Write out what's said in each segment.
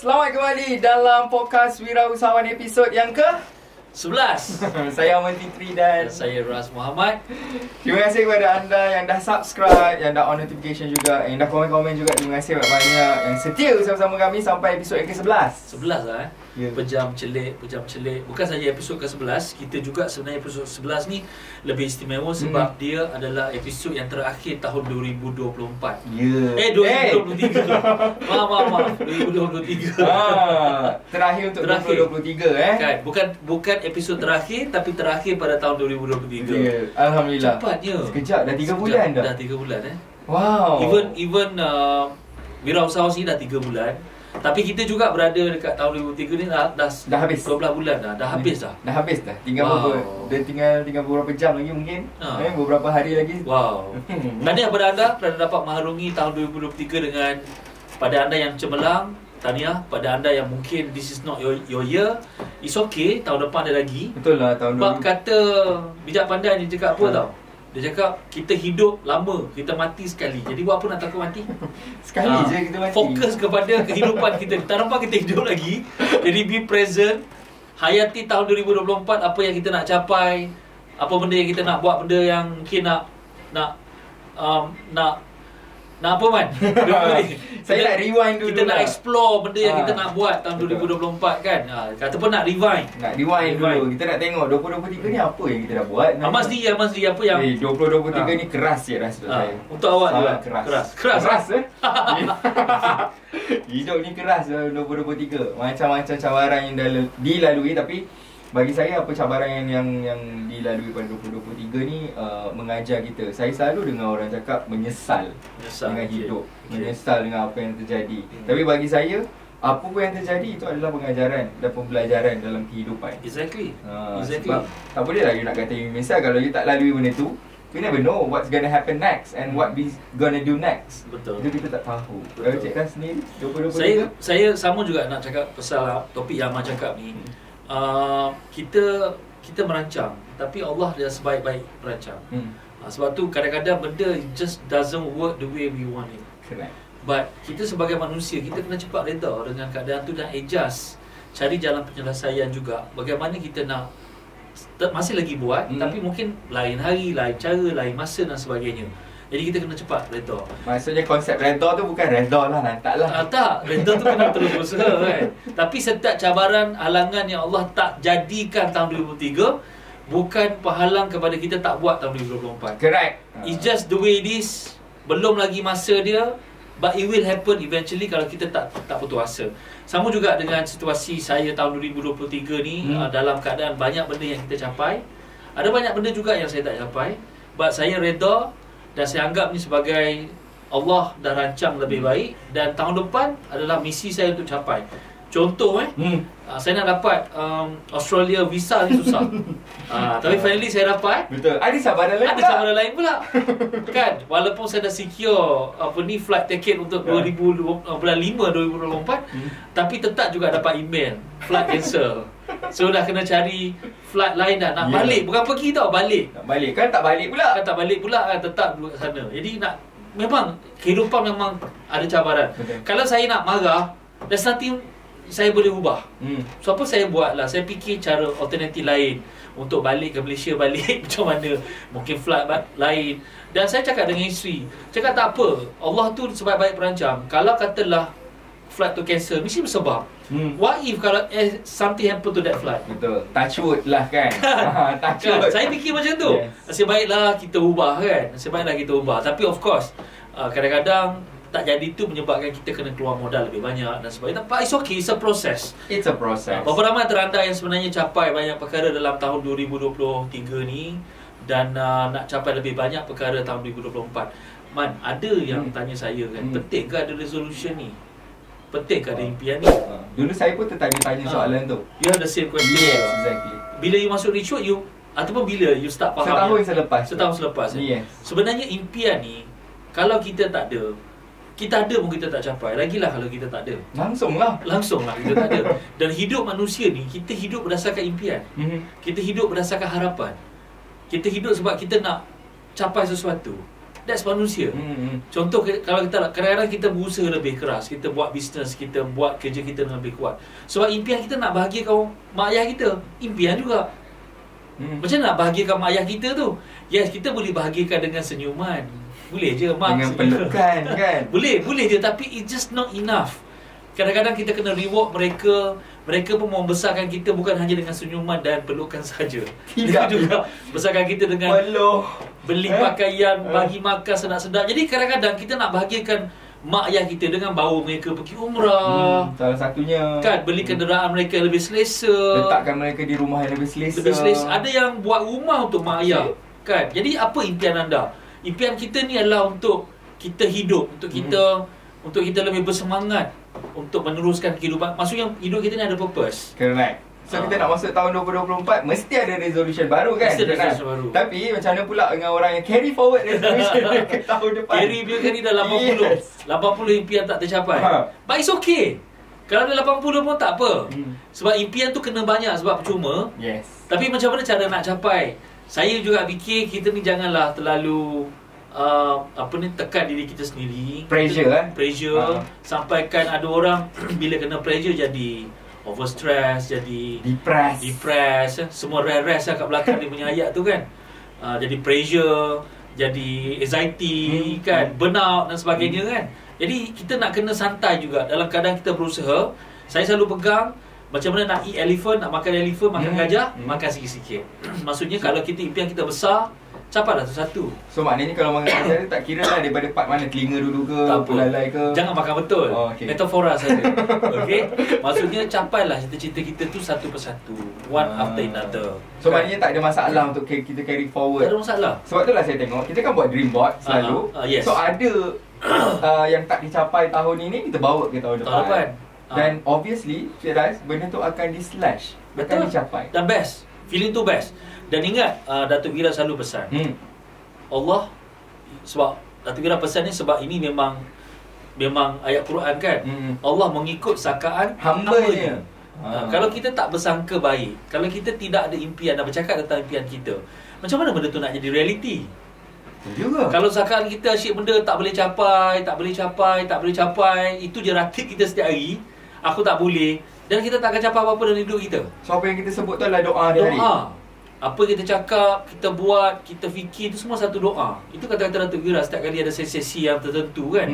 Selamat kembali dalam podcast Wirausahawan episod yang ke 11. Saya Aman Fitri dan Saya Ras Muhammad. terima kasih kepada anda yang dah subscribe, yang dah on notification juga, yang dah komen-komen juga. Terima kasih banyak yang setia bersama kami sampai episod yang ke-11. 11 lah Ya. Pejam celik. Bukan saja episod ke-11, kita juga sebenarnya episod 11 ni lebih istimewa sebab dia adalah episod yang terakhir tahun 2024. Ya. 2023. Maaf 2023. Terakhir untuk Terakhir. 2023 Kan, bukan episod terakhir tapi terakhir pada tahun 2023. Ya. Alhamdulillah. Cepatnya. Sekejap dah 3 bulan dah. Dah 3 bulan Wow. Even Wirausahawan sini dah 3 bulan. Tapi kita juga berada dekat tahun 2003 ni dah habis. 12 bulan dah habis dah. Dah habis dah. Tinggal tinggal beberapa jam lagi mungkin. Beberapa hari lagi. Wow. Tahniah kepada anda kerana dapat mengharungi tahun 2023 dengan pada anda yang cemerlang. Tahniah pada anda yang mungkin this is not your year. It's okay, tahun depan ada lagi. Betul lah tahun Sebab kata bijak pandai dia cakap apa tau? Dia cakap kita hidup lama, kita mati sekali. Jadi buat apa nak takut mati? Sekali je kita mati. Fokus kepada kehidupan kita. Tak nampak kita hidup lagi. Jadi be present. Hayati tahun 2024, apa yang kita nak capai, apa benda yang kita nak buat, benda yang mungkin nak apa Man? Saya nak rewind dulu Kita nak lah. explore benda yang kita nak buat tahun 2024 kan. Kata pun nak rewind. Nak rewind dulu. Kita nak tengok 2023 ni apa yang kita dah buat. Amas di apa yang 2023 ni keras je rasa saya. untuk awak juga. Keras. Keras. Hidup ni keras 2023. Macam-macam cabaran yang dah dilalui, tapi bagi saya apa cabaran yang dilalui pada 2023 ni mengajar kita. Saya selalu dengar orang cakap menyesal dengan hidup, menyesal dengan apa yang terjadi. Tapi bagi saya, apa pun yang terjadi itu adalah pengajaran dan pembelajaran dalam kehidupan. Exactly. Sebab tak boleh lah you nak kata you menyesal kalau you tak lalui benda tu. We never know what's gonna happen next and what we gonna do next. Betul. Itu kita tak tahu. Kalau Cik Ras sendiri 2023 Saya sama juga nak cakap pasal topik yang Ahmad cakap ni. Kita merancang, tapi Allah dia sebaik-baik perancang. Sebab tu kadang-kadang benda just doesn't work the way we want it. Correct. But kita sebagai manusia, kita kena cepat reda dengan keadaan tu dan adjust, cari jalan penyelesaian juga. Bagaimana kita nak masih lagi buat, tapi mungkin lain hari, lain cara, lain masa dan sebagainya. Jadi kita kena cepat reda. Maksudnya konsep reda tu bukan reda lah, lantak lah. Tak, reda tu kena terus berusaha kan. Tapi setiap cabaran, halangan yang Allah tak jadikan tahun 2023 bukan penghalang kepada kita tak buat tahun 2024. Correct. It's just the way it is. Belum lagi masa dia, but it will happen eventually kalau kita tak putus asa. Sama juga dengan situasi saya tahun 2023 ni, dalam keadaan banyak benda yang kita capai. Ada banyak benda juga yang saya tak capai, but saya reda dan saya anggap ni sebagai Allah dah rancang lebih baik, dan tahun depan adalah misi saya untuk capai. Contoh saya nak dapat Australia visa ni susah. Tapi finally saya dapat. Betul. Ada cabaran lain. Ada cabaran lain pula. Kan? Walaupun saya dah secure flight ticket untuk bulan 5 2024, tapi tetap juga dapat email flight cancel. So dah kena cari flight lain dah. Nak balik, bukan pergi tau, balik. Nak balik kan tak balik pula. Tetap duduk kat sana. Jadi memang kehidupan memang ada cabaran. Betul. Kalau saya nak marah, there's nothing saya boleh ubah. So apa saya buat lah, saya fikir cara alternatif lain untuk balik ke Malaysia, balik macam mana, mungkin flight lain. Dan saya cakap dengan isteri, cakap tak apa, Allah tu sebaik-baik perancang. Kalau katalah flight tu cancel, mesti bersebab. What if kalau something happen to that flight? Betul. Touch wood lah kan. Touch wood. Kan? Saya fikir macam tu. Nasib baiklah kita ubah kan. Tapi of course kadang-kadang tak jadi tu menyebabkan kita kena keluar modal lebih banyak dan sebagainya. But it's okay, it's a process. It's a process. Berapa ramai antara anda yang sebenarnya capai banyak perkara dalam tahun 2023 ni dan nak capai lebih banyak perkara tahun 2024. Man, ada yang tanya saya kan, penting ke ada resolution ni? Penting ke ada impian ni? Dulu saya pun tertanya-tanya soalan tu. You have the same question. Yes, exactly. Bila you masuk retreat, ataupun bila you start faham? Setahun selepas. Yes. Sebenarnya impian ni, kalau kita tak ada, kita ada pun kita tak capai. Lagilah kalau kita tak ada. Langsung lah kita tak ada. Dan hidup manusia ni, kita hidup berdasarkan impian. Kita hidup berdasarkan harapan. Kita hidup sebab kita nak capai sesuatu. That's manusia. Contoh, kalau kita kadang-kadang kita berusaha lebih keras, kita buat bisnes, kita buat kerja kita dengan lebih kuat. Sebab impian kita nak bahagiakan mak ayah kita. Impian juga. Macam nak bahagiakan mak ayah kita tu? Yes, kita boleh bahagiakan dengan senyuman. Boleh je mak. Dengan pelukan kan. Boleh je, tapi it's just not enough. Kadang-kadang kita kena reward mereka. Mereka pun membesarkan kita bukan hanya dengan senyuman dan pelukan saja. Tidak juga besarkan kita dengan beli pakaian, bagi makan sedap-sedap. Jadi kadang-kadang kita nak bahagiakan mak ayah kita dengan bawa mereka pergi umrah. Salah satunya kan, beli kenderaan mereka yang lebih selesa. Letakkan mereka di rumah yang lebih selesa. Ada yang buat rumah untuk mak ayah. Kan? Jadi apa impian anda? Impian kita ni adalah untuk kita hidup, untuk kita lebih bersemangat untuk meneruskan kehidupan. Maksudnya hidup kita ni ada purpose. Correct. So kita nak masuk tahun 2024, mesti ada resolution baru kan? Mesti ada resolution baru. Tapi macam mana pula dengan orang yang carry forward resolution ke tahun depan? Carry dia kan ni dah 80. 80 impian tak tercapai. But it's okay. Kalau dah 80 pun tak apa. Sebab impian tu kena banyak sebab percuma. Yes. Tapi macam mana cara nak capai? Saya juga fikir kita ni janganlah terlalu tekan diri kita sendiri. Pressure. Sampaikan ada orang bila kena pressure jadi overstress, jadi depressed. Semua rest kat belakang dia punya ayat tu kan. Jadi pressure, jadi anxiety kan, burnout dan sebagainya kan. Jadi kita nak kena santai juga dalam keadaan kita berusaha. Saya selalu pegang macam mana nak eat elephant, nak makan elephant, makan gajah, makan sikit-sikit. Maksudnya kalau kita impian kita besar, capailah satu-satu. So maknanya kalau makan gajah tak kira lah daripada part mana, telinga dulu ke, belalai ke. Jangan makan betul. Metafora saja. Okey. Maksudnya capailah cita-cita kita tu satu persatu, one after another. So maknanya tak ada masalah untuk kita carry forward. Tak ada masalah. Sebab itulah saya tengok kita kan buat dream board selalu. Yes. So ada yang tak dicapai tahun ini kita bawa ke tahun depan. Dan obviously, Firas, benda tu akan di-slash. Akan dicapai. Dan best. Feeling tu best. Dan ingat, Datuk Wira selalu pesan. Allah, sebab Datuk Wira pesan ni sebab ini memang ayat Quran kan. Allah mengikut sakaan hamba-Nya. Kalau kita tak bersangka baik, kalau kita tidak ada impian dan bercakap tentang impian kita, macam mana benda tu nak jadi reality? Juga. Kalau sakaan kita asyik benda tak boleh capai, itu je rakit kita setiap hari. Aku tak boleh. Dan kita tak akan capai apa-apa dalam hidup kita. So apa yang kita sebut tu adalah doa hari-hari. Apa kita cakap, kita buat, kita fikir, itu semua satu doa. Itu kata-kata Datuk Wira setiap kali ada sesi yang tertentu kan.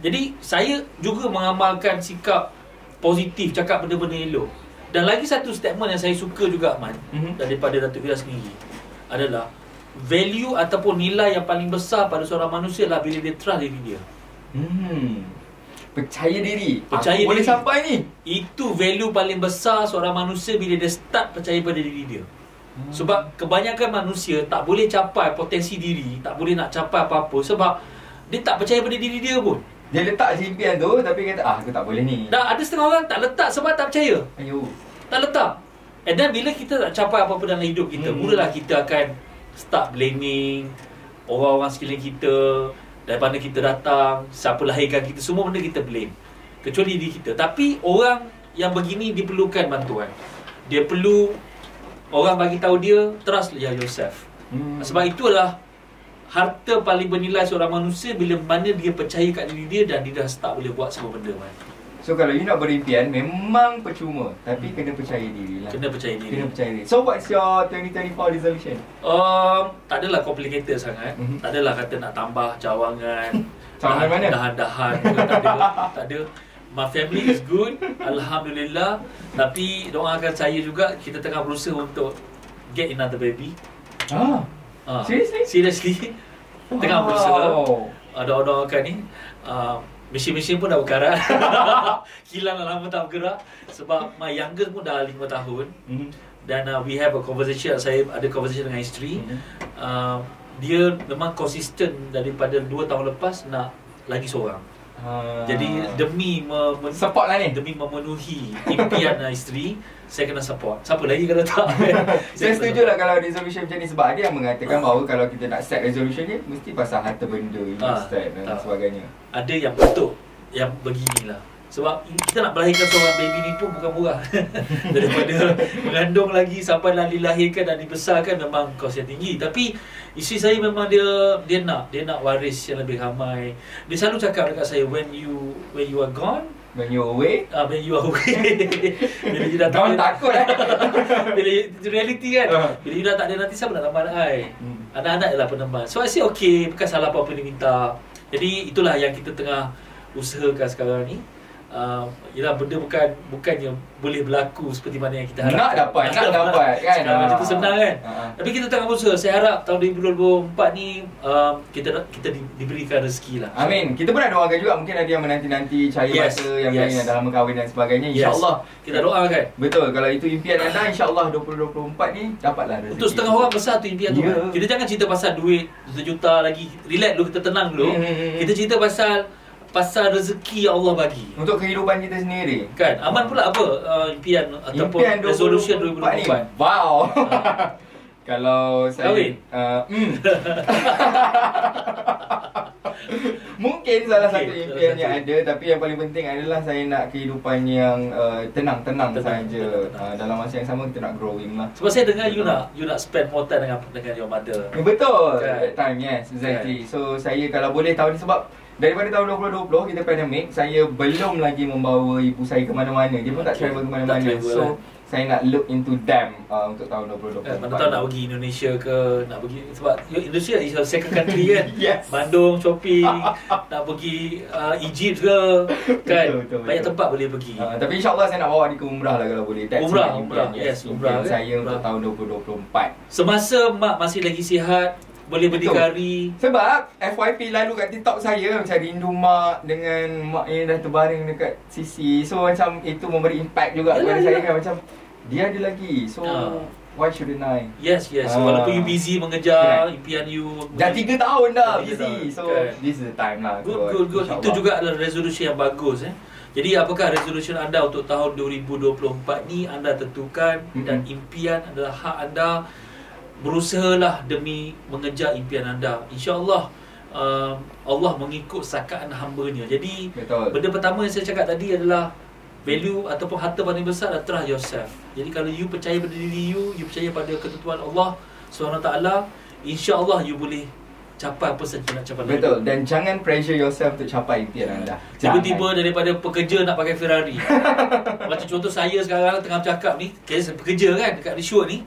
Jadi saya juga mengamalkan sikap positif, cakap benda-benda elok. Dan lagi satu statement yang saya suka juga Man, daripada Datuk Wira sendiri adalah value ataupun nilai yang paling besar pada seorang manusia adalah bila dia trust diri dia. Percaya diri. Aku boleh sampai ni. Itu value paling besar seorang manusia bila dia start percaya pada diri dia. Sebab kebanyakan manusia tak boleh capai potensi diri, tak boleh nak capai apa-apa sebab dia tak percaya pada diri dia pun. Dia letak impian tu tapi kata aku tak boleh ni. Dan ada setengah orang tak letak sebab tak percaya. Tak letak. And then bila kita tak capai apa-apa dalam hidup kita, mulalah kita akan start blaming orang-orang sekeliling kita, dari mana kita datang, siapa lahirkan kita, semua benda kita blame. Kecuali diri kita. Tapi orang yang begini diperlukan bantuan. Dia perlu orang bagi tahu dia, trust yourself. Sebab itulah harta paling bernilai seorang manusia bila mana dia percaya kat diri dia dan dia dah start boleh buat semua benda man. So kalau you nak berimpian memang percuma, tapi kena percaya diri lah. Kena percaya diri. So what's your 2024 resolution? Tak adalah complicated sangat. Tak adalah kata nak tambah cawangan. Cawangan mana? Dahan-dahan. Tak ada. My family is good, alhamdulillah. Tapi doakan saya juga, kita tengah berusaha untuk get another baby. Seriously? Tengah berusaha. Doakan ni. Mesin-mesin pun dah berkarat. Kilang dah lama tak bergerak. Sebab my youngest pun dah 5 tahun. Dan we have a conversation. Saya ada conversation dengan isteri. Dia memang konsisten daripada 2 tahun lepas nak lagi seorang. Jadi demi support lah ni. Demi memenuhi impian isteri, saya kena support. Siapa lagi kalau tak? Saya setuju lah kalau resolution macam ni. Sebab ada yang mengatakan bahawa kalau kita nak set resolution ni mesti pasal harta benda, set dan sebagainya. Ada yang betul, yang beginilah. Sebab kita nak melahirkan seorang baby ni pun bukan murah. Daripada mengandung lagi sampai nak dilahirkan dan dibesarkan memang kos yang tinggi. Tapi isteri saya memang dia nak waris yang lebih ramai. Dia selalu cakap dekat saya, when you are gone, when you away, when you are away, bila you dah tak takut bila itu reality kan. Bila you dah tak ada, nanti siapa nak teman I? Anak-anak ialah peneman. So I say okay, bukan salah apa-apa dia minta. Jadi itulah yang kita tengah usahakan sekarang ni. Ialah benda bukannya boleh berlaku seperti mana yang kita harapkan. Nak dapat kan. Sekarang macam tu senang kan. Tapi kita tengah berusaha. Saya harap tahun 2024 ni kita diberikan rezeki lah. Amin. Kita pun nak doakan juga, mungkin ada yang menanti-nanti cari masa, yang lain yang dah lama kahwin dan sebagainya. InsyaAllah kita doakan. Betul. Kalau itu impian anda, InsyaAllah 2024 ni dapatlah rezeki. Untuk setengah orang besar tu impian tu. Kita jangan cerita pasal duit juta-juta lagi. Relax dulu, kita tenang dulu. Kita cerita pasal rezeki yang Allah bagi untuk kehidupan kita sendiri. Kan? Aman pula apa impian ataupun resolution 2024? Wow. Kalau saya kahwin. Mungkin salah satu impian yang ada, tapi yang paling penting adalah saya nak kehidupan yang tenang saja. Dalam masa yang sama kita nak growing lah. Sebab saya dengar you nak spend more time dengan your mother. Betul. Kan? That time, yes, exactly. Kan? So saya kalau boleh tahun ni, sebab daripada tahun 2020 kita pandemik, saya belum lagi membawa ibu saya ke mana-mana. Dia pun tak travel ke mana-mana. So saya nak look into them untuk tahun 2024. Mana tahu nak pergi Indonesia ke, nak pergi, sebab Indonesia is a second country kan. Yes. Bandung shopping, nak pergi Egypt ke kan. Betul. Banyak tempat boleh pergi. Tapi insyaAllah saya nak bawa dia ke umrah lah kalau boleh. Umrah. Yes, umrah kan? Saya untuk tahun 2024. Semasa mak masih lagi sihat, boleh berdikari. Sebab FYP lalu kat TikTok saya macam rindu mak dengan mak yang dah terbaring dekat sisi. So macam itu memberi impact juga kepada saya kan. Macam dia ada lagi. So why shouldn't I? Yes. Walaupun you busy mengejar impian you. Dah 3 tahun dah busy. Tahun. So this is the time lah. Good. Itu juga adalah resolution yang bagus. Jadi apakah resolution anda untuk tahun 2024 ni anda tentukan. Dan impian adalah hak anda. Berusahalah demi mengejar impian anda. InsyaAllah Allah mengikut sakaan hamba-Nya. Jadi benda pertama yang saya cakap tadi adalah value ataupun harta paling besar adalah trust yourself. Jadi kalau you percaya pada diri you percaya pada ketentuan Allah SWT, InsyaAllah you boleh capai apa saja nak capai. Betul. Dan jangan pressure yourself untuk capai impian anda. Tiba-tiba daripada pekerja nak pakai Ferrari. Macam contoh saya sekarang tengah bercakap ni, saya pekerja kan dekat resort ni.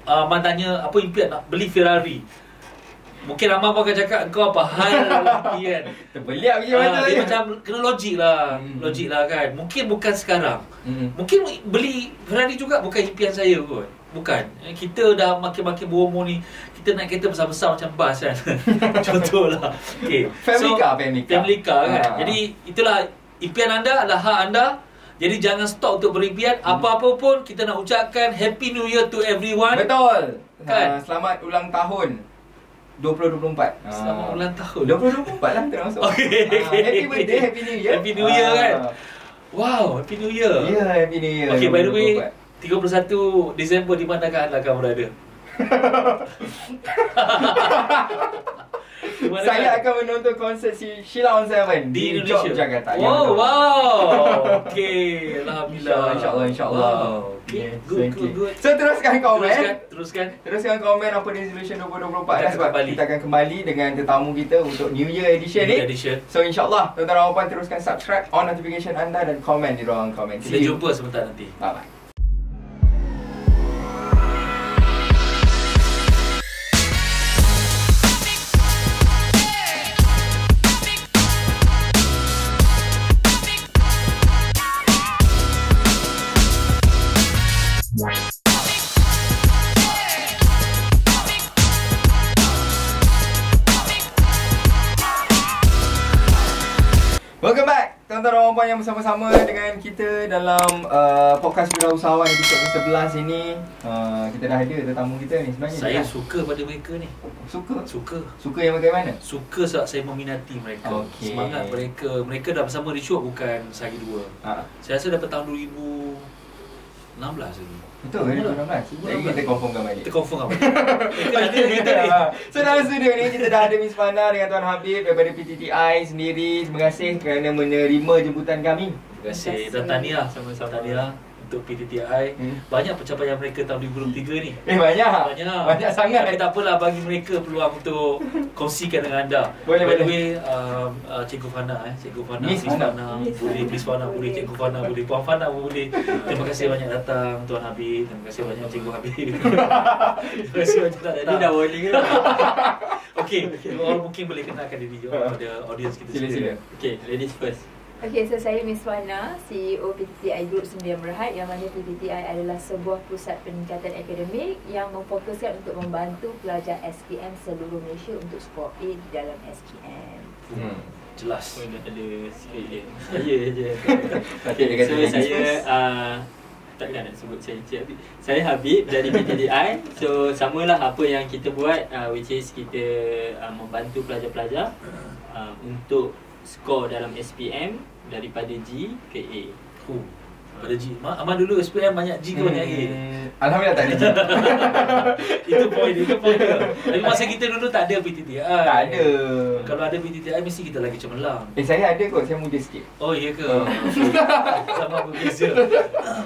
Mak tanya apa impian, nak beli Ferrari. Mungkin Rahman pun akan cakap kau apa hal impian. Terbeliak macam dia macam kena logik lah. Logik lah kan. Mungkin bukan sekarang. Mungkin beli Ferrari juga bukan impian saya kot. Bukan. Kita dah makin-makin berumur ni, kita naik kereta besar-besar macam bas kan. Contohlah. Okay. Family car kan. Jadi itulah impian anda adalah hak anda. Jadi jangan stop untuk berimpian. Apa-apa pun kita nak ucapkan Happy New Year to everyone. Betul. Kan? Selamat ulang tahun 2024. Selamat ulang tahun 2024 lah termasuk. Okay. Happy birthday, Happy New Year. Happy New Year kan. Wow, Happy New Year. Ya, Happy New Year. Okay, by the way, 31 Disember di manakah anda akan berada? Saya akan menonton konsert Sheila on 7 di Indonesia, Jakarta. Wow. Okay, alhamdulillah. InsyaAllah. Wow. Okay, good. So teruskan komen. Teruskan komen apa resolution 2024 sebab kita akan kembali dengan tetamu kita untuk New Year edition ni. So insyaAllah tuan-tuan dan puan teruskan subscribe, on notification anda dan komen di ruang komen. Kita jumpa sebentar nanti. Bye-bye. Welcome back tuan-tuan dan puan yang bersama-sama dengan kita dalam podcast Wirausahawan episod ke-11 ini. Kita dah ada tetamu kita ni sebenarnya. Saya suka pada mereka ni. Suka yang bagaimana? Suka sebab saya meminati mereka. Semangat mereka. Mereka dah bersama Rishoot bukan sehari dua. Saya rasa daripada tahun 2016 lagi. Betul ke 2016? Jadi kita confirmkan balik. Kita ada kita ni. So dalam studio ni kita dah ada Miss Fana dengan Tuan Habib daripada PTTI sendiri. Terima kasih kerana menerima jemputan kami. Terima kasih. Dan tahniah. Sama-sama. Tahniah untuk PTTI. Banyak pencapaian mereka tahun 2023 ni. Banyak sangat. Tapi tak apalah, bagi mereka peluang untuk kongsikan dengan anda. Boleh, By the boleh. way, Cikgu Fana, Cikgu Fana, Miss Fana. boleh, Miss Fana boleh, Cikgu Fana boleh, Puan Fana pun boleh. Terima kasih banyak datang Tuan Habib. Terima kasih banyak Cikgu Habib. Terima kasih banyak datang. Tadi dah warning ke? Okey, orang mungkin boleh kenalkan diri kepada audience kita Sila. Okay, ladies first. Okay, so saya Miss Wana, CEO PTTI Group Sembilan Berhad, yang mana PTTI adalah sebuah pusat peningkatan akademik yang memfokuskan untuk membantu pelajar SPM seluruh Malaysia untuk skor A di dalam SPM. Jelas. Oh, dah ada sikit je. Saya je. Okay, dia kata So lagi. saya takkan nak sebut saya Cik Habib. Saya Habib dari PTTI. So samalah apa yang kita buat, which is kita membantu pelajar-pelajar untuk skor dalam SPM daripada G ke A. Pada G. Amal dulu SPM banyak G ke banyak A? Alhamdulillah tak ada G. Itu poin dia. Tapi masa kita dulu tak ada PTTI. Tak ada. Kalau ada PTTI mesti kita lagi cemerlang. Saya ada kot, saya muda sikit. Oh iya ke? Sama berbeza.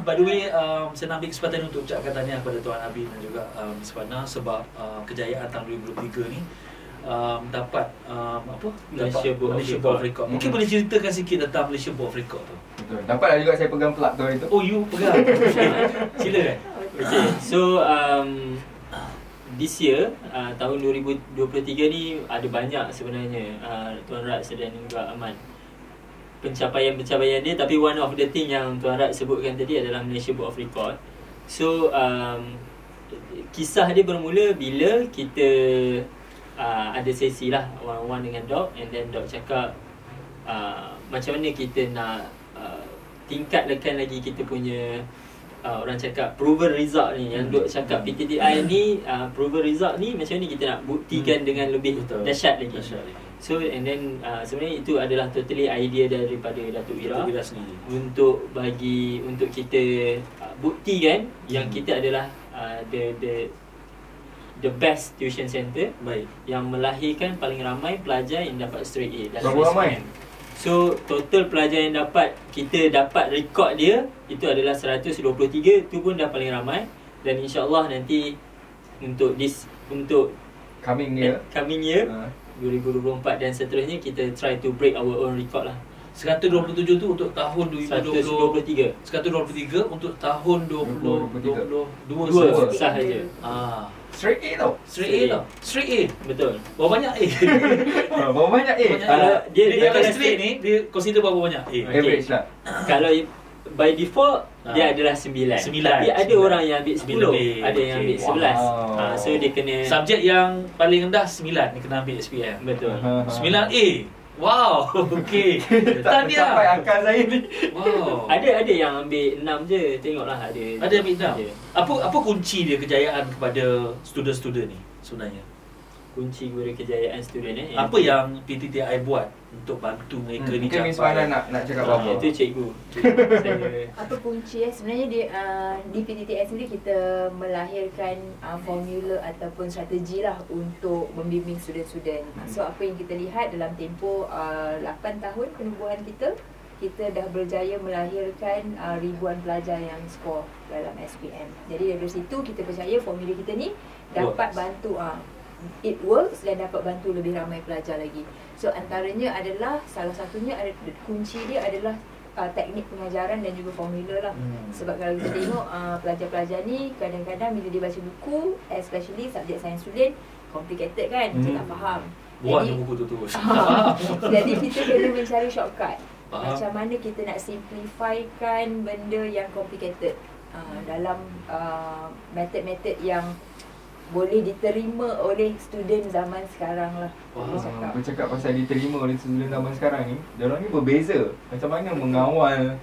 By the way, saya nak ambil kesempatan untuk ucapkan tahniah kepada Tuan Habib dan juga Miss Fana sebab kejayaan tahun 2023 ni dapat apa? Malaysia Book of Record. Mungkin boleh ceritakan sikit tentang Malaysia Book of Record tu. Betul. Dapatlah juga saya pegang plug tu hari tu. Oh, you pegang. Silakan. Okay, so this year, tahun 2023 ni ada banyak sebenarnya Tuan Rat dan juga Aman pencapaian-pencapaian dia, tapi one of the thing yang Tuan Rat sebutkan tadi adalah Malaysia Book of Record. So kisah dia bermula bila kita ada sesi lah one-on-one dengan Doc, and then Doc cakap macam mana kita nak tingkatkan lagi kita punya orang cakap proven result ni. Yang Doc cakap PTTI ni proven result ni macam ni kita nak buktikan dengan lebih dahsyat lagi. So and then sebenarnya itu adalah totally idea daripada Datuk Ira untuk kita buktikan yang kita adalah the best tuition center yang melahirkan paling ramai pelajar yang dapat straight A dalam Berapa ramai? SPM. So total pelajar yang kita dapat rekod dia itu adalah 123. Itu pun dah paling ramai, dan insya-Allah nanti untuk Coming year 2024 dan seterusnya kita try to break our own record lah. 127 tu untuk tahun 123 untuk tahun 2022 sahaja. Straight A tau. Straight A. Betul. Berapa banyak A? Berapa banyak A? Kalau dia kalau kena straight ni dia consider berapa banyak A? Average lah. Kalau by default dia adalah 9. Tapi ada orang yang ambil 10, ada yang ambil 11. So dia kena subjek yang paling rendah 9 dia kena ambil SPM. betul. 9A. Wow, okey. Tak mencapai akal saya ni. Wow. Ada yang ambil 6 je. Tengoklah ada ambil 6. Apa kunci dia kejayaan kepada student-student ni sebenarnya? kunci kepada kejayaan student Apa yang PTTI buat untuk bantu mereka ni Mungkin Miss Fana nak cakap apa? Itu cikgu. Saya Apa kunci sebenarnya di PTTI sendiri kita melahirkan formula ataupun strategi lah untuk membimbing student-student. So apa yang kita lihat dalam tempoh 8 tahun penubuhan kita dah berjaya melahirkan ribuan pelajar yang skor dalam SPM. Jadi dari situ kita percaya formula kita ni dapat bantu it works dan dapat bantu lebih ramai pelajar lagi. So antaranya adalah salah satunya kunci dia adalah teknik pengajaran dan juga formula lah. Sebab kalau kita tengok pelajar-pelajar ni kadang-kadang bila dia baca buku, especially subjek sains student, complicated kan, kita tak faham. Buat buku tu terus. Jadi kita kena mencari shortcut. Macam mana kita nak simplifikan benda yang complicated dalam method-method yang boleh diterima oleh student zaman sekarang lah. Bercakap pasal diterima oleh student zaman sekarang ni, diorang ni berbeza. Macam mana mengawal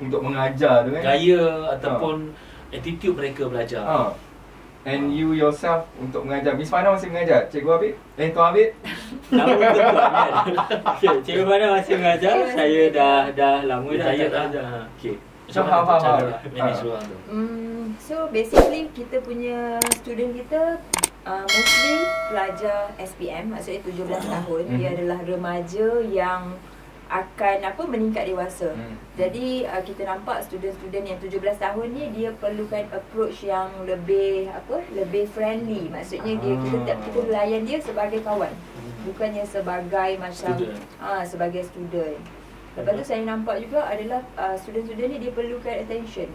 untuk mengajar tu kan, gaya ataupun attitude mereka belajar. And you yourself untuk mengajar. Miss Fana masih mengajar? Cikgu Habib? Tuan Habib? Nama betul kan? Cikgu Fana masih mengajar. Saya dah lama dah mengajar. Okay. So Macam mana how? cara manage orang tu? So basically kita punya student kita mostly pelajar SPM, maksudnya 17 tahun. Dia adalah remaja yang akan meningkat dewasa. Jadi kita nampak student-student yang 17 tahun ni dia perlukan approach yang lebih lebih friendly. Maksudnya kita layan dia sebagai kawan, bukannya sebagai macam sebagai student. Lepas tu saya nampak juga adalah student-student ni dia perlukan attention.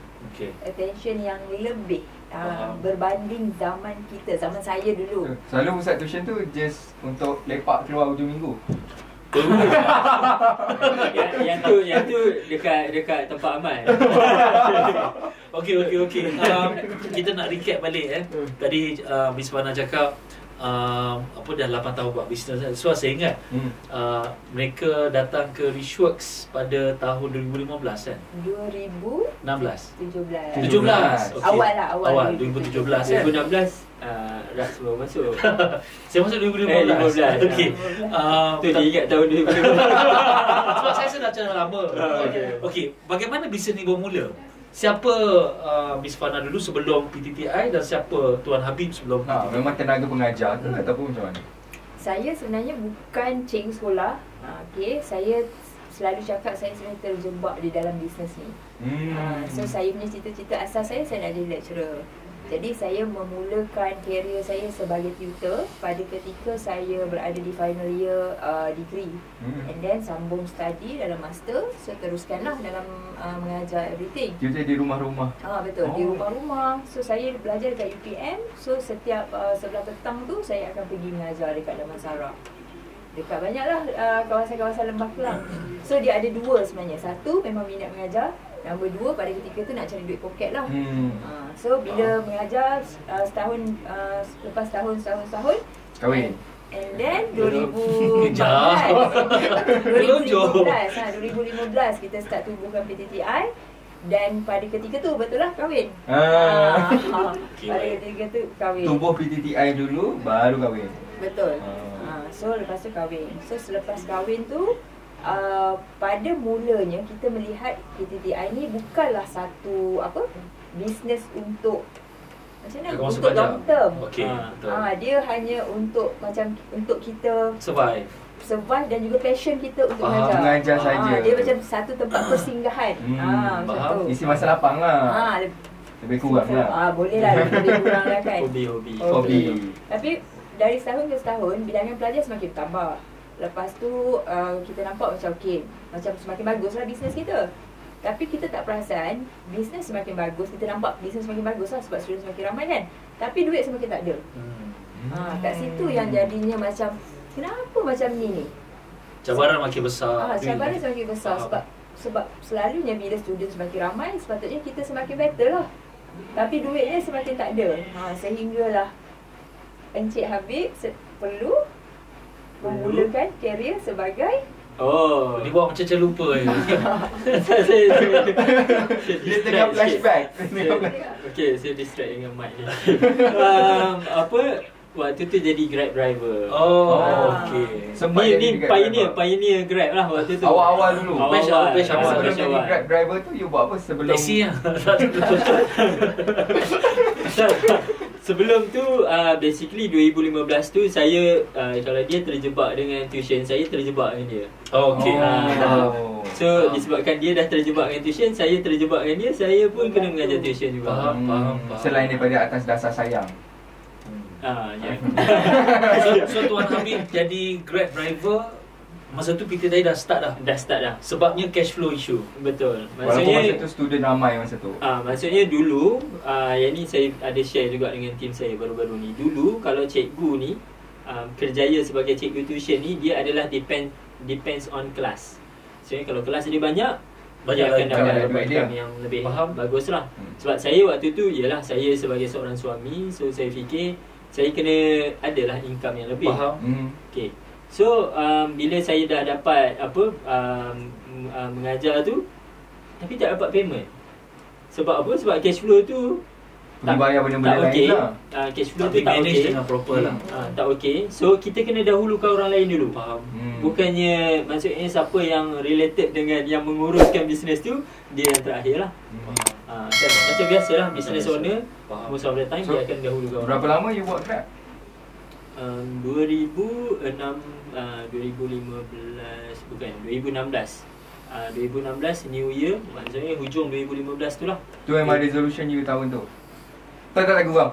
Attention yang lebih berbanding zaman saya dulu. Selalu pusat tuition tu just untuk lepak keluar hujung minggu. yang tu dekat tempat aman. Okey. Kita nak recap balik Tadi Miss Fana cakap dah 8 tahun buat bisnes. So saya ingat mereka datang ke Richworks pada tahun 2015 kan? 2017. 17. Okay. Awal 2017 2016 Ras baru masuk. Saya masuk 2015. Okey. Tu dia ingat tahun 2015. Sebab saya dah macam lama. Okey, bagaimana bisnes ni bermula? Siapa Miss Fana dulu sebelum PTTI dan siapa Tuan Habib sebelum PTTI? Memang tenaga pengajar ke ataupun macam mana? Saya sebenarnya bukan cikgu sekolah. Saya selalu cakap saya sebenarnya terjebak di dalam bisnes ni. So saya punya cita-cita asal saya nak jadi lecturer. Jadi saya memulakan karier saya sebagai tutor pada ketika saya berada di final year degree. And then sambung study dalam master. So teruskanlah dalam mengajar everything. Tutor di rumah-rumah? Betul, di rumah-rumah. So saya belajar dekat UPM. So setiap sebelah petang tu saya akan pergi mengajar dekat Damansara. Dekat banyaklah kawasan-kawasan Lembah Kelang. So dia ada dua sebenarnya. Satu memang minat mengajar. Nombor dua pada ketika tu nak cari duit poket lah. So bila mengajar setahun lepas tahun kahwin. And then 2015 kita start tubuhkan PTTI. Dan pada ketika tu betul lah kahwin. Pada ketika tu kahwin. Tubuh PTTI dulu baru kahwin. Betul. So lepas tu kahwin. So selepas kahwin tu pada mulanya kita melihat PTTI ni bukanlah satu bisnes untuk macam mana, untuk long term. Dia hanya untuk kita survive dan juga passion kita untuk mengajar saja. Dia macam satu tempat persinggahan. Macam tu. Isi masa lapang lah. Lebih kurang lah. Boleh lah lebih kurang lah kan. Hobi. Tapi dari setahun ke setahun bilangan pelajar semakin bertambah. Lepas tu kita nampak macam macam semakin baguslah bisnes kita. Tapi kita tak perasan bisnes semakin bagus, kita nampak bisnes semakin bagus lah sebab student semakin ramai kan. Tapi duit semakin tak ada. Kat situ yang jadinya macam kenapa macam ni? Cabaran makin besar. Cabaran semakin besar sebab selalunya bila student semakin ramai sepatutnya kita semakin better lah. Tapi duitnya semakin tak ada. Sehinggalah Encik Habib perlu memulakan karier sebagai dia buat macam lupa je. Dia tengah flashback. Okay, saya distract dengan mic ni. Waktu tu jadi Grab driver. Okay. Ni pioneer Grab lah waktu tu. Awal-awal dulu. Awal. Sebelum jadi Grab driver tu you buat apa sebelum? Taxi lah. Sebelum tu basically 2015 tu saya kalau dia terjebak dengan tuition, saya terjebak dengan dia. So disebabkan dia dah terjebak dengan tuition, saya terjebak dengan dia, saya pun kena mengajar tuition juga. Faham. Selain daripada atas dasar sayang. So Tuan Habib jadi Grab driver masa tu PTTI dah start dah. Sebabnya cash flow issue. Betul. Maksudnya masa tu student ramai masa tu. Maksudnya dulu yang ni saya ada share juga dengan tim saya baru-baru ni. Dulu kalau cikgu ni kerjaya sebagai cikgu tuition ni, dia adalah depends on kelas. Maksudnya kalau kelas dia banyak dia akan dapat income yang lebih bagus lah. Sebab saya waktu tu saya sebagai seorang suami, so saya fikir saya kena adalah income yang lebih. Okay. So bila saya dah dapat mengajar tu, tapi tak dapat payment. Sebab apa? Sebab cash flow tu tak bayar benda-benda lain lah. Cash flow tu tak okey dengan proper lah. Tak okey. So kita kena dahulukan orang lain dulu. Bukannya maksudnya siapa yang related dengan yang menguruskan bisnes tu, dia yang terakhir lah. Macam biasalah business owner most of the time dia akan dahulukan orang. Berapa lama you buat Grab? 2006 2015 bukan 2016 2016 New Year, maksudnya hujung 2015 tu lah. Tu memang resolution you tahun tu. Tak gurau.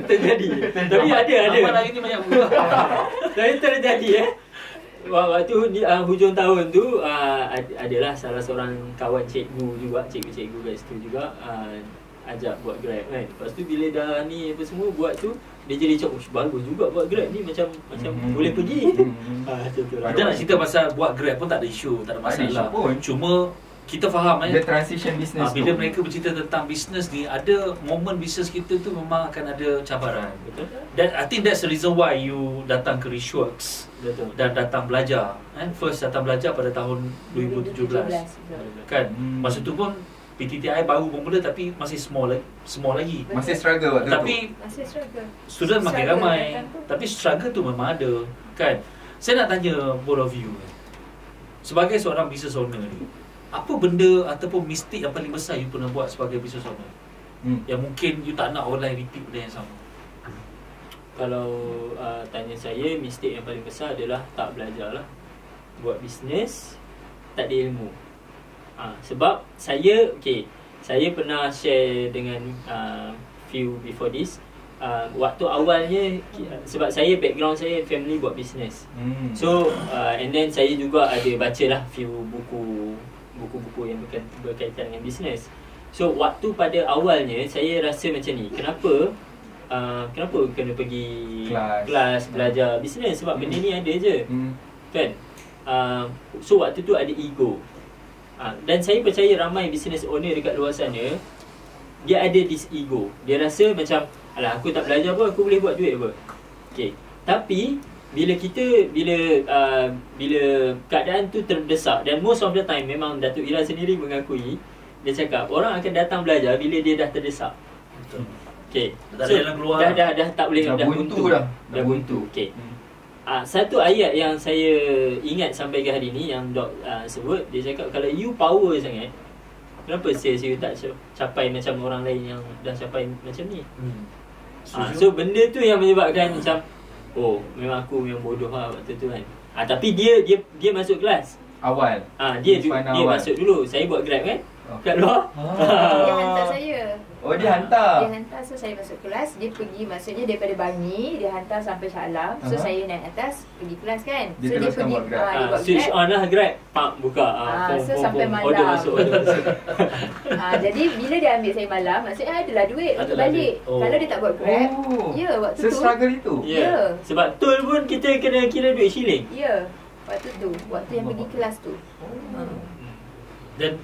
Terjadi. Tapi ada. Abang hari ni banyak buka. Tapi terjadi waktu ni hujung tahun tu adalah salah seorang kawan cikgu juga, cikgu kat situ juga ajak buat Grab kan. Lepas tu bila dah ni apa semua buat tu, dia jadi macam bagus juga buat Grab ni, macam boleh pergi. Macam tu lah. Kita nak cerita pasal buat Grab pun tak ada isu, tak ada Tak ada isu masalah. pun. Cuma kita faham The transition business bila tu. mereka bercerita tentang bisnes ni, ada momen bisnes kita tu memang akan ada cabaran. Betul? Dan I think that's the reason why you datang ke Richworks Betul. dan datang belajar. First datang belajar pada tahun 2017. Kan? Masa tu pun PTTI baru bermula tapi masih small lagi. Masih struggle waktu tu. Tapi Masih struggle. student makin Struggle ramai. datang tu. Tapi struggle tu memang ada. Kan? Saya nak tanya both of you. Sebagai seorang business owner ni, apa benda ataupun mistake yang paling besar you pernah buat sebagai business owner? Yang mungkin you tak nak orang lain repeat benda yang sama. Kalau tanya saya, mistake yang paling besar adalah tak belajar lah. Buat bisnes, tak ada ilmu. Sebab saya pernah share dengan few before this. Waktu awalnya, sebab saya background saya family buat bisnes. So and then saya juga ada baca lah few buku-buku yang berkaitan dengan bisnes. So waktu pada awalnya saya rasa macam ni, kenapa kena pergi kelas belajar bisnes, sebab benda ni ada je. Kan? So waktu tu ada ego. Dan saya percaya ramai business owner dekat luar sana, dia ada this ego. Dia rasa macam, alah aku tak belajar pun aku boleh buat duit apa. Okay. Tapi bila keadaan tu terdesak, dan most of the time memang Datuk Ira sendiri mengakui, dia cakap orang akan datang belajar bila dia dah terdesak. Betul. Okay. Tak ada jalan keluar. Dah tak boleh, Dah buntu dah. Dah buntu. Okay. Satu ayat yang saya ingat sampai ke hari ni yang Dok sebut, dia cakap kalau you power sangat, kenapa sales you tak capai macam orang lain yang dah capai macam ni? So benda tu yang menyebabkan macam, oh memang aku yang bodoh lah waktu tu kan. Tapi dia masuk kelas Awal. Dia awal. masuk dulu. Saya buat Grab kan kat luar. Dia hantar saya. Oh, dia hantar. Dia hantar, so saya masuk kelas. Dia pergi, maksudnya daripada Bangi, dia hantar sampai Shah Alam. So saya naik atas, pergi kelas kan. Dia So dia teruskan pergi buat Grab. dia buat Switch Grab. on lah Grab, pak buka. So sampai malam. Order masuk. Jadi bila dia ambil saya malam, maksudnya adalah duit untuk Adalah balik. duit. Oh. Kalau dia tak buat Grab, ya waktu tu. Se-struggle itu. Ya. Sebab tol pun kita kena kira duit shilling. Ya, waktu tu. Waktu yang pergi kelas tu. Dan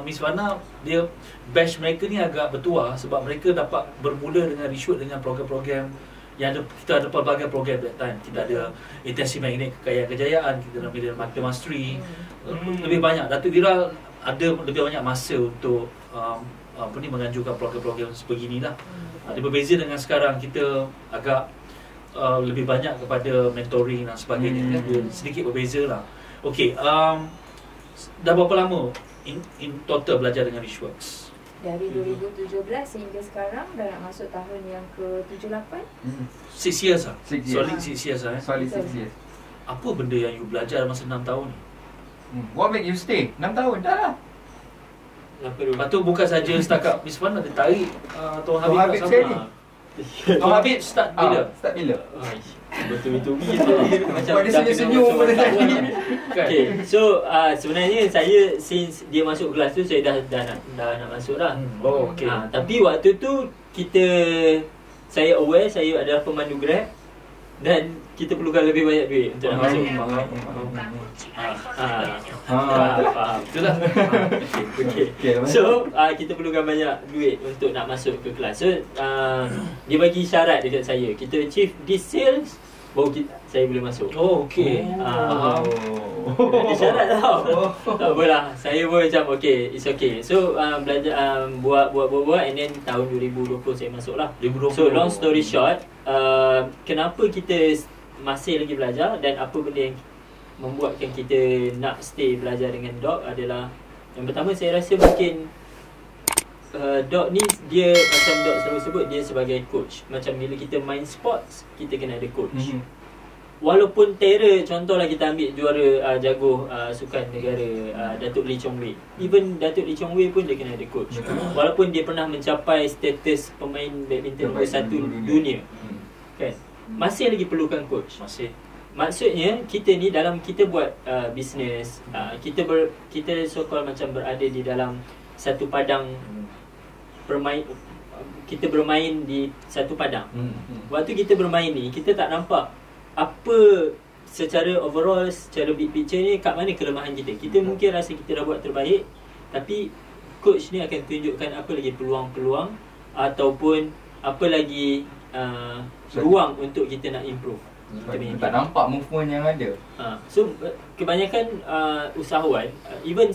Miss Wana, dia batch mereka ni agak bertuah sebab mereka dapat bermula dengan Richworks dengan program-program yang kita ada pelbagai program that time. Kita ada intensive magnet kekayaan kejayaan, kita ada mastery, lebih banyak. Datuk Ira ada lebih banyak masa untuk menganjurkan program-program sebeginilah. Dia berbeza dengan sekarang, kita agak lebih banyak kepada mentoring dan sebagainya. Dia sedikit berbeza lah. Okay, dah berapa lama in total belajar dengan Richworks? Dari 2017 sehingga sekarang dah nak masuk tahun yang ke-78. 6 years lah? 6 years. Solid 6 years lah Solid 6 years. Apa benda yang you belajar masa 6 tahun ni? What make you stay? 6 tahun dah lah. Lepas tu bukan saja setakat Miss Wan ada tarik Tuan Habib Habib nak sekali. sama. Tuan Habib start bila? Start bila? Betul-betul gitu. Macam dia senyum-senyum pada tadi. Kan? Okay, so sebenarnya saya since dia masuk kelas tu, saya dah nak masuk dah. Oh, okay. Tapi waktu tu saya aware saya adalah pemandu Grab dan kita perlukan lebih banyak duit untuk nak masuk. Faham. Itulah. Okay. So kita perlukan banyak duit untuk nak masuk ke kelas. So dia bagi syarat dekat saya, kita achieve this sales baru saya boleh masuk. Oh, okay. Dia syarat tau. Tak apalah, saya pun macam okay, it's okay. So belajar buat and then tahun 2020 saya masuk lah. 2020. So long story short, kenapa kita masih lagi belajar dan apa benda yang membuatkan kita nak stay belajar dengan Doc adalah, yang pertama saya rasa mungkin Dok ni dia macam Dok selalu sebut, dia sebagai coach. Macam bila kita main sports, kita kena ada coach. Walaupun terror, contohlah kita ambil juara jago sukan negara Datuk Lee Chong Wei. Even Datuk Lee Chong Wei pun dia kena ada coach. Walaupun dia pernah mencapai status pemain badminton nombor 1 dunia. Kan? Masih lagi perlukan coach. Masih. Maksudnya kita ni dalam kita buat bisnes, kita so-called macam berada di dalam satu padang kita bermain di satu padang. Waktu kita bermain ni, kita tak nampak apa secara overall, secara big picture ni kat mana kelemahan kita. Kita mungkin rasa kita dah buat terbaik, tapi coach ni akan tunjukkan apa lagi peluang-peluang ataupun apa lagi ruang untuk kita nak improve. Tak nampak movement yang ada. So kebanyakan usahawan, even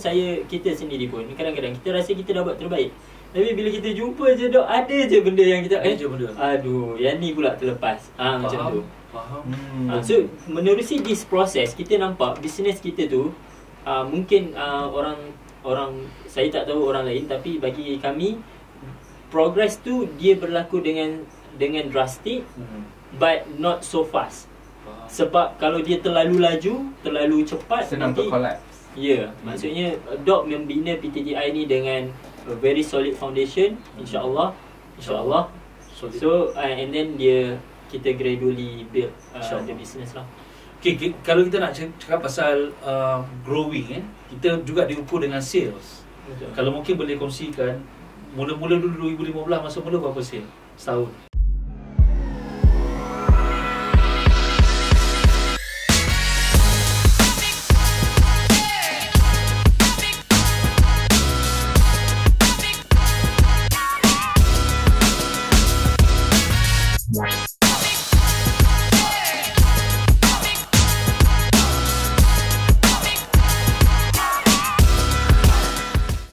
kita sendiri pun kadang-kadang kita rasa kita dah buat terbaik, tapi bila kita jumpa je Dok, ada je benda yang kita aduh, yang ni pula terlepas. Macam tu. Faham. So menerusi this process, kita nampak bisnes kita tu mungkin orang saya tak tahu orang lain, tapi bagi kami progress tu dia berlaku dengan drastic, but not so fast. Sebab kalau dia terlalu laju, terlalu cepat, senang nanti untuk collapse. Ya, maksudnya Dok membina PTTI ni dengan a very solid foundation, insya-Allah. So and then kita gradually build the business lah. Okay, kalau kita nak cakap pasal growing, kita juga diukur dengan sales. Kalau mungkin boleh kongsikan, mula-mula dulu 2015 masa mula berapa sale setahun?